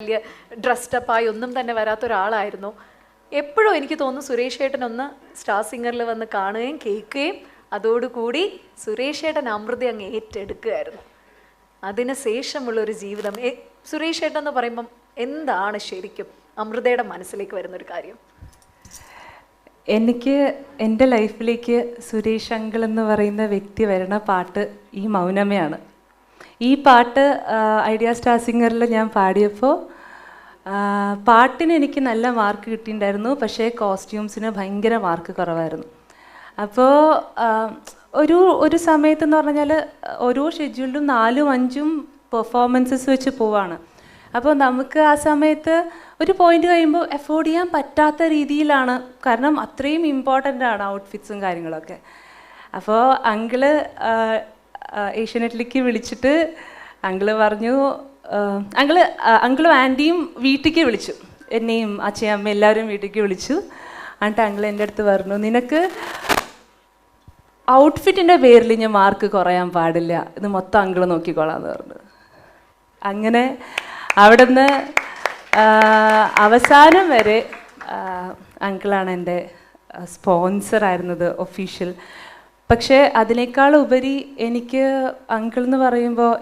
വലിയ ഡ്രസ്ഡപ്പായി ഒന്നും തന്നെ വരാത്ത ഒരാളായിരുന്നു. എപ്പോഴും എനിക്ക് തോന്നുന്നു സുരേഷ് ഏട്ടനൊന്ന് സ്റ്റാർ സിംഗറിൽ വന്ന് കാണുകയും കേൾക്കുകയും അതോടുകൂടി സുരേഷ് ഏട്ടൻ അമൃത അങ്ങ് ഏറ്റെടുക്കുകയായിരുന്നു. അതിന് ശേഷമുള്ളൊരു ജീവിതം. സുരേഷ് ഏട്ടൻ എന്ന് പറയുമ്പം എന്താണ് ശരിക്കും അമൃതയുടെ മനസ്സിലേക്ക് വരുന്നൊരു കാര്യം? എനിക്ക് എൻ്റെ ലൈഫിലേക്ക് സുരേഷ് അങ്കിൾ എന്ന് പറയുന്ന വ്യക്തി വരുന്ന പാട്ട് ഈ മൗനമയാണ്. ഈ പാട്ട് ഐഡിയ സ്റ്റാർ സിംഗറിൽ ഞാൻ പാടിയപ്പോൾ പാട്ടിന് എനിക്ക് നല്ല മാർക്ക് കിട്ടിയിട്ടുണ്ടായിരുന്നു, പക്ഷേ കോസ്റ്റ്യൂംസിന് ഭയങ്കര മാർക്ക് കുറവായിരുന്നു. അപ്പോൾ ഒരു സമയത്തെന്ന് പറഞ്ഞാൽ ഓരോ ഷെഡ്യൂളിലും 4-5 പെർഫോമൻസസ് വെച്ച് പോവാണ്. അപ്പോൾ നമുക്ക് ആ സമയത്ത് ഒരു പോയിന്റ് കഴിയുമ്പോൾ എഫോർഡ് ചെയ്യാൻ പറ്റാത്ത രീതിയിലാണ്, കാരണം അത്രയും ഇമ്പോർട്ടൻ്റ് ആണ് ഔട്ട്ഫിറ്റ്സും കാര്യങ്ങളൊക്കെ. അപ്പോൾ ഏഷ്യാനെറ്റിലേക്ക് വിളിച്ചിട്ട് അങ്കിള് പറഞ്ഞു, അങ്കിളും ആൻറ്റിയും വീട്ടിലേക്ക് വിളിച്ചു, എന്നെയും അച്ഛയും അമ്മയും എല്ലാവരും വീട്ടിലേക്ക് വിളിച്ചു. എന്നിട്ട് അങ്കിൾ എൻ്റെ അടുത്ത് പറഞ്ഞു, നിനക്ക് ഔട്ട്ഫിറ്റിൻ്റെ പേരിൽ ഞാൻ മാർക്ക് കുറയാൻ പാടില്ല, ഇത് മൊത്തം അങ്കിള് നോക്കിക്കോളാന്ന് പറഞ്ഞു. അങ്ങനെ അവിടെ നിന്ന് അവസാനം വരെ അങ്കിളാണ് എൻ്റെ സ്പോൺസറായിരുന്നത്, ഒഫീഷ്യൽ. പക്ഷേ അതിനേക്കാൾ ഉപരി എനിക്ക് അങ്കിൾ എന്ന് പറയുമ്പോൾ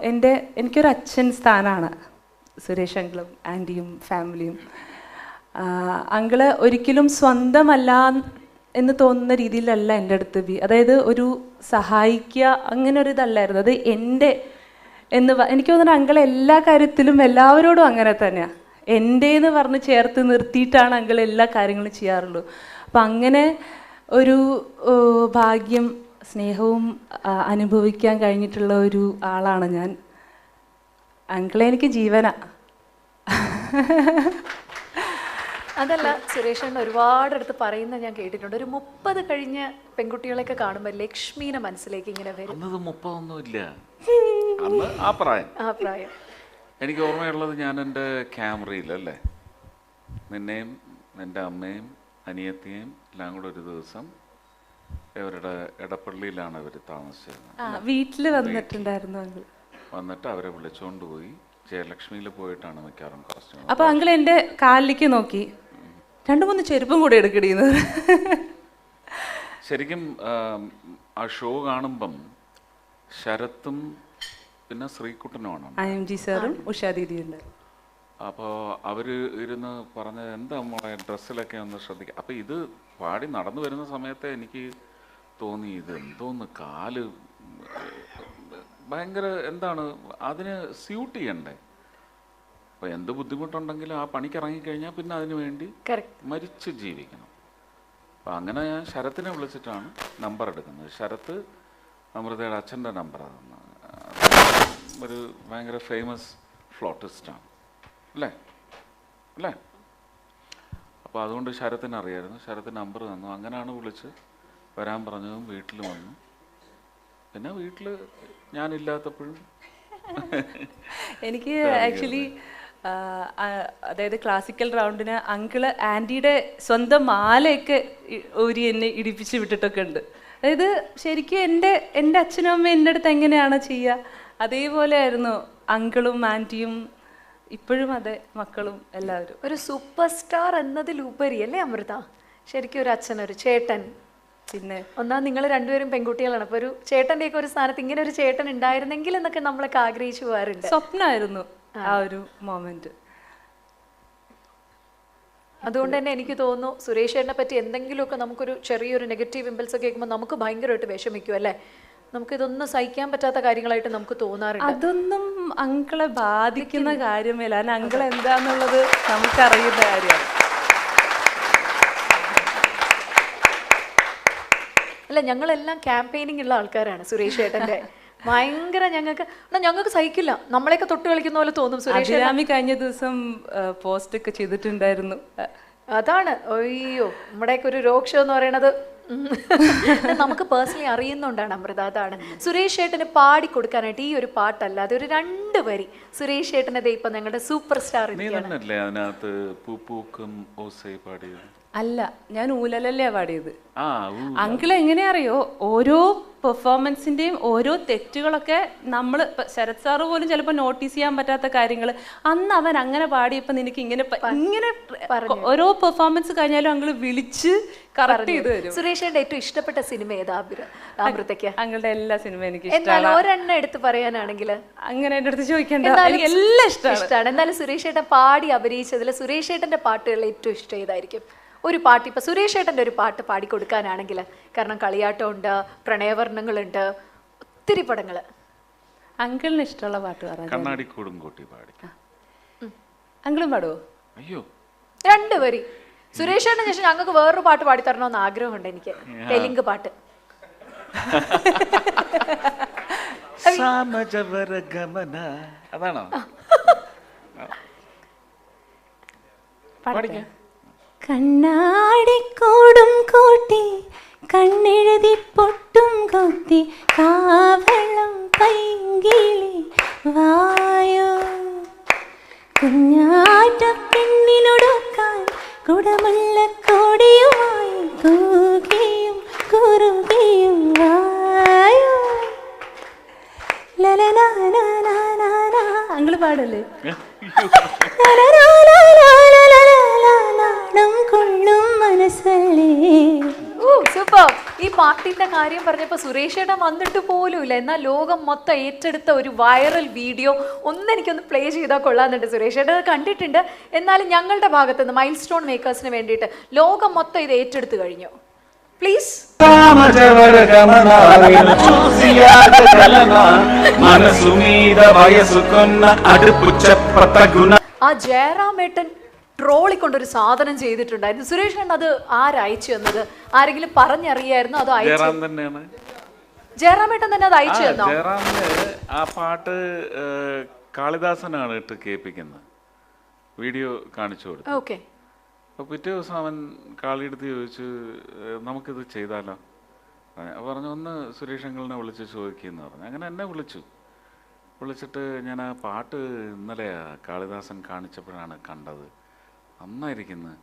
എനിക്കൊരു അച്ഛൻ സ്ഥാനമാണ് സുരേഷ് അങ്കിളും ആൻറ്റിയും ഫാമിലിയും. അങ്കിള് ഒരിക്കലും സ്വന്തമല്ല എന്ന് തോന്നുന്ന രീതിയിലല്ല എൻ്റെ അടുത്ത് അതായത് ഒരു സഹായിക്കുക അങ്ങനെ ഒരു ഇതല്ലായിരുന്നു. അത് എൻ്റെ എനിക്ക് തോന്നുന്നു അങ്കിൾ എല്ലാ കാര്യത്തിലും എല്ലാവരോടും അങ്ങനെ തന്നെയാണ്. എൻ്റെ എന്ന് പറഞ്ഞ് ചേർത്ത് നിർത്തിയിട്ടാണ് അങ്കിൾ എല്ലാ കാര്യങ്ങളും ചെയ്യാറുള്ളൂ. അപ്പം അങ്ങനെ ഒരു ഭാഗ്യം സ്നേഹവും അനുഭവിക്കാൻ കഴിഞ്ഞിട്ടുള്ള ഒരു ആളാണ് ഞാൻ. അങ്കിളെ എനിക്ക് ജീവനാ. അതല്ല, സുരേഷ് ഒരുപാട് അടുത്ത് പറയുന്നത് ഞാൻ കേട്ടിട്ടുണ്ട്. ഒരു 30 കഴിഞ്ഞ പെൺകുട്ടികളെയൊക്കെ കാണുമ്പോൾ ലക്ഷ്മീനെ മനസ്സിലേക്ക് ഇങ്ങനെ വരും. 30 അന്ന് ആ പ്രായം എനിക്ക് ഓർമ്മയുള്ളത്, ഞാൻ എൻ്റെ ക്യാമറയിലല്ലേ നിന്നെയും നിൻ്റെ അമ്മയും അനിയത്തിയും എല്ലാം കൂടെ ഒരു ദിവസം ഇവരുടെ എടപ്പള്ളിയിലാണ് അവർ താമസിച്ചിരുന്നത്. വീട്ടിൽ വന്നിട്ടുണ്ടായിരുന്നു. വന്നിട്ട് അവരെ വിളിച്ചുകൊണ്ട് പോയി ജയലക്ഷ്മിയിൽ പോയിട്ടാണ് മിക്കാറും കോസ്റ്റ്യൂം. അപ്പൊ അങ്കിൾ എൻ്റെ കാലിലേക്ക് നോക്കി 2-3 ചെരുപ്പും കൂടെ എടുക്കടിയുന്നത്. ശരിക്കും ആ ഷോ കാണുമ്പം ശരത്തും പിന്നെ ശ്രീകുട്ടനുമാണ്, IMG സാറും ഉഷാ ദീദിയുണ്ട്. അപ്പോൾ അവർ ഇരുന്ന് പറഞ്ഞ എന്താ നമ്മളെ ഡ്രസ്സിലൊക്കെ ഒന്ന് ശ്രദ്ധിക്കുക. അപ്പോൾ ഇത് പാടി നടന്നു വരുന്ന സമയത്ത് എനിക്ക് തോന്നി, ഇത് എന്തോന്ന് കാല് ഭയങ്കര എന്താണ് അതിന് സ്യൂട്ട് ചെയ്യണ്ടേ. അപ്പോൾ എന്ത് ബുദ്ധിമുട്ടുണ്ടെങ്കിലും ആ പണിക്ക് ഇറങ്ങിക്കഴിഞ്ഞാൽ പിന്നെ അതിന് വേണ്ടി മരിച്ച് ജീവിക്കണം. അപ്പം അങ്ങനെ ഞാൻ ശരത്തിനെ വിളിച്ചിട്ടാണ് നമ്പർ എടുക്കുന്നത്. ശരത്ത് അമൃതയുടെ അച്ഛൻ്റെ നമ്പറാണ്. ഒരു ഭയങ്കര ഫേമസ് ഫ്ലോട്ടിസ്റ്റാണ് അല്ലേ. അപ്പോൾ അതുകൊണ്ട് ശരത്തിന് അറിയായിരുന്നു. ശരത്തിന് നമ്പർ തന്നു. അങ്ങനെയാണ് വിളിച്ച് വരാൻ പറഞ്ഞതും വീട്ടിൽ വന്നു. പിന്നെ വീട്ടിൽ ഞാനില്ലാത്തപ്പോഴും എനിക്ക് ആക്ച്വലി അതായത് ക്ലാസിക്കൽ റൗണ്ടിന് അങ്കിള് ആൻറ്റിയുടെ സ്വന്തം മാലയൊക്കെ ഊരി എന്നെ ഇടിപ്പിച്ച് വിട്ടിട്ടൊക്കെ ഉണ്ട്. അതായത് ശരിക്കും എൻ്റെ അച്ഛനും അമ്മയും എൻ്റെ അടുത്ത് എങ്ങനെയാണ് ചെയ്യുക അതേപോലെ ആയിരുന്നു അങ്കിളും ആൻറ്റിയും, ഇപ്പോഴും അതെ, മക്കളും എല്ലാവരും. ഒരു സൂപ്പർ സ്റ്റാർ എന്നതിലുപരി അല്ലേ അമൃത, ശരിക്കും ഒരു അച്ഛൻ, ഒരു ചേട്ടൻ. പിന്നെ ഒന്നാം നിങ്ങൾ രണ്ടുപേരും പെൺകുട്ടികളാണ്. അപ്പോൾ ഒരു ചേട്ടൻ്റെയൊക്കെ ഒരു സ്ഥാനത്ത് ഇങ്ങനെ ഒരു ചേട്ടൻ ഉണ്ടായിരുന്നെങ്കിൽ എന്നൊക്കെ നമ്മളൊക്കെ ആഗ്രഹിച്ചു പോകാറുണ്ട്. സ്വപ്നമായിരുന്നു ആ ഒരു മൊമെന്റ്. അതുകൊണ്ട് തന്നെ എനിക്ക് തോന്നുന്നു സുരേഷ് ചേട്ടനെ പറ്റി എന്തെങ്കിലുമൊക്കെ നമുക്കൊരു ചെറിയൊരു നെഗറ്റീവ് ഇമ്പൾസ് ഒക്കെ കേൾക്കുമ്പോൾ നമുക്ക് ഭയങ്കരമായിട്ട് വിഷമിക്കും അല്ലേ. നമുക്കിതൊന്നും സഹിക്കാൻ പറ്റാത്ത കാര്യങ്ങളായിട്ട് നമുക്ക് തോന്നാറുണ്ട്. അതൊന്നും അങ്കിളെ ബാധിക്കുന്ന കാര്യമല്ല. കാരണം അങ്കിൾ എന്താന്നുള്ളത് നമുക്കറിയുന്ന കാര്യമാണ്. അല്ല, ഞങ്ങളെല്ലാം ക്യാമ്പയിനിങ് ഉള്ള ആൾക്കാരാണ് സുരേഷ് ചേട്ടൻ്റെ. ഭയങ്കര ഞങ്ങൾക്ക് സഹിക്കില്ല, നമ്മളെയൊക്കെ തൊട്ട് കളിക്കുന്ന പോലെ തോന്നും. സുരേഷ് കഴിഞ്ഞ ദിവസം പോസ്റ്റ് ഒക്കെ ചെയ്തിട്ടുണ്ടായിരുന്നു. അതാണ്, അയ്യോ, നമ്മുടെയൊക്കെ ഒരു രോഗ് ഷോ എന്ന് പറയണത് നമുക്ക് പേഴ്സണലി അറിയുന്നുണ്ടാണ് അമൃത. അതാണ് സുരേഷ് ചേട്ടന് പാടി കൊടുക്കാനായിട്ട് ഈ ഒരു പാട്ടല്ലാതെ ഒരു 2 വരി സുരേഷ് ചേട്ടനത് ഇപ്പൊ ഞങ്ങളുടെ സൂപ്പർ സ്റ്റാർ. അതിനകത്ത് അല്ല, ഞാൻ ഊലലല്ലേ പാടിയത്. ആ അങ്കിൾ എങ്ങനെയാ അറിയോ, ഓരോ പെർഫോമൻസിന്റെയും ഓരോ തെറ്റുകളൊക്കെ നമ്മൾ ശരത് സാറ് പോലും ചിലപ്പോൾ നോട്ടീസ് ചെയ്യാൻ പറ്റാത്ത കാര്യങ്ങൾ അന്ന് അവൻ അങ്ങനെ പാടിയപ്പോൾ നിനക്ക് ഇങ്ങനെ ഇങ്ങനെ ഓരോ പെർഫോമൻസ് കഴിഞ്ഞാലും അങ്കിൾ വിളിച്ച് കറക്റ്റ് ചെയ്ത് തരും. സുരേഷേട്ടൻ്റെ ഏറ്റവും ഇഷ്ടപ്പെട്ട സിനിമ ഏതാ അമൃതയ്ക്ക്? അങ്കിളുടെ എല്ലാ സിനിമയും എനിക്ക് എന്നാലും ഒരെണ്ണം എടുത്ത് പറയാനാണെങ്കിൽ അങ്ങനെ എൻ്റെ അടുത്ത് ചോദിക്കണ്ട, എനിക്ക് എല്ലാം ഇഷ്ടമാണ്. എന്നാലും സുരേഷേട്ടൻ പാടി അഭിനയിച്ചതിൽ സുരേഷേട്ടൻ്റെ പാട്ടുകളിൽ ഏറ്റവും ഇഷ്ടം ഏതായിരിക്കും? ഒരു പാട്ട് ഇപ്പം സുരേഷേട്ടൻ്റെ ഒരു പാട്ട് പാടിക്കൊടുക്കാനാണെങ്കിൽ, കാരണം കളിയാട്ടമുണ്ട്, പ്രണയവർണ്ണങ്ങളുണ്ട്, ഒത്തിരി പടങ്ങൾ. അങ്കിളിന് ഇഷ്ടമുള്ള പാട്ട് പറഞ്ഞു. കണ്ണാടിക്കൂടും കൂട്ടി പാടി. അങ്കിളും പാടുവോ? അയ്യോ, 2 വരി. സുരേഷേട്ടന് ശേഷം ഞങ്ങൾക്ക് വേറൊരു പാട്ട് പാടിത്തരണമെന്ന് ആഗ്രഹമുണ്ട് എനിക്ക്, തെലുങ്ക് പാട്ട്. അതാണോ? പാടിക്കാം. കണ്ണാടിക്കൂടും കൂട്ടി കണ്ണെഴുതി പൊട്ടും കൊത്തി കാവളം പൈങ്കിളി വായോ, കുഞ്ഞാറ്റ പെണ്ണിനൊടുക്കാൻ കുടമുള്ള കോടിയുമായി കൂകിയും കുറുകിയും വായോ. അങ്കിള് പാടല്ലേ? സൂപ്പർ. ഈ പാട്ടിന്റെ കാര്യം പറഞ്ഞപ്പോൾ സുരേഷേട്ടൻ വന്നിട്ട് പോലും ഇല്ല, എന്നാൽ ലോകം മൊത്തം ഏറ്റെടുത്ത ഒരു വൈറൽ വീഡിയോ എനിക്കൊന്ന് പ്ലേ ചെയ്താൽ കൊള്ളാന്നുണ്ട്. സുരേഷേട്ടൻ അത് കണ്ടിട്ടുണ്ട്, എന്നാലും ഞങ്ങളുടെ ഭാഗത്ത് നിന്ന് മൈൽ സ്റ്റോൺ മേക്കേഴ്സിന് വേണ്ടിയിട്ട് ലോകം മൊത്തം ഇത് ഏറ്റെടുത്ത് കഴിഞ്ഞു. പ്ലീസ്. ആ ജയറാമേട്ടൻ ട്രോളിക്കൊണ്ടൊരു സാധനം ചെയ്തിട്ടുണ്ടായിരുന്നു. സുരേഷ് അത് ആരയച്ചു തന്നത്? ആരെങ്കിലും പറഞ്ഞറിയായിരുന്നു? അതോ ജയറാമേട്ടൻ തന്നെ അത് അയച്ചു തന്നോ? ജയറാമിന് ആ പാട്ട് കാളിദാസനാണ് ഇട്ട് കേൾപ്പിക്കുന്നത്, വീഡിയോ കാണിച്ചു കൊടുത്തു. ഓക്കെ. അപ്പോൾ പിറ്റേ ദിവസം അവൻ കാളിയെടുത്ത് ചോദിച്ചു, നമുക്കിത് ചെയ്താലോ? പറഞ്ഞു, ഒന്ന് സുരേഷ് അങ്കിളിനെ വിളിച്ച് ചോദിക്കുമെന്ന് പറഞ്ഞു. അങ്ങനെ എന്നെ വിളിച്ചിട്ട് ഞാൻ ആ പാട്ട് ഇന്നലെ കാളിദാസൻ കാണിച്ചപ്പോഴാണ് കണ്ടത്, നന്നായിരിക്കുന്നത്,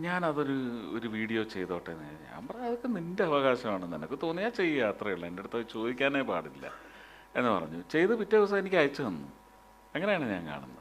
ഞാനതൊരു വീഡിയോ ചെയ്തോട്ടെ എന്ന്. ഞാൻ പറഞ്ഞു, അതൊക്കെ നിൻ്റെ അവകാശമാണ്, നിനക്ക് തോന്നിയാൽ ചെയ്യുക, അത്രയേ ഉള്ളൂ, എൻ്റെ അടുത്ത് ചോദിക്കാനേ പാടില്ല എന്ന് പറഞ്ഞു. ചെയ്ത് പിറ്റേ ദിവസം എനിക്ക് അയച്ചു തന്നു. അങ്ങനെയാണ് ഞാൻ കാണുന്നത്.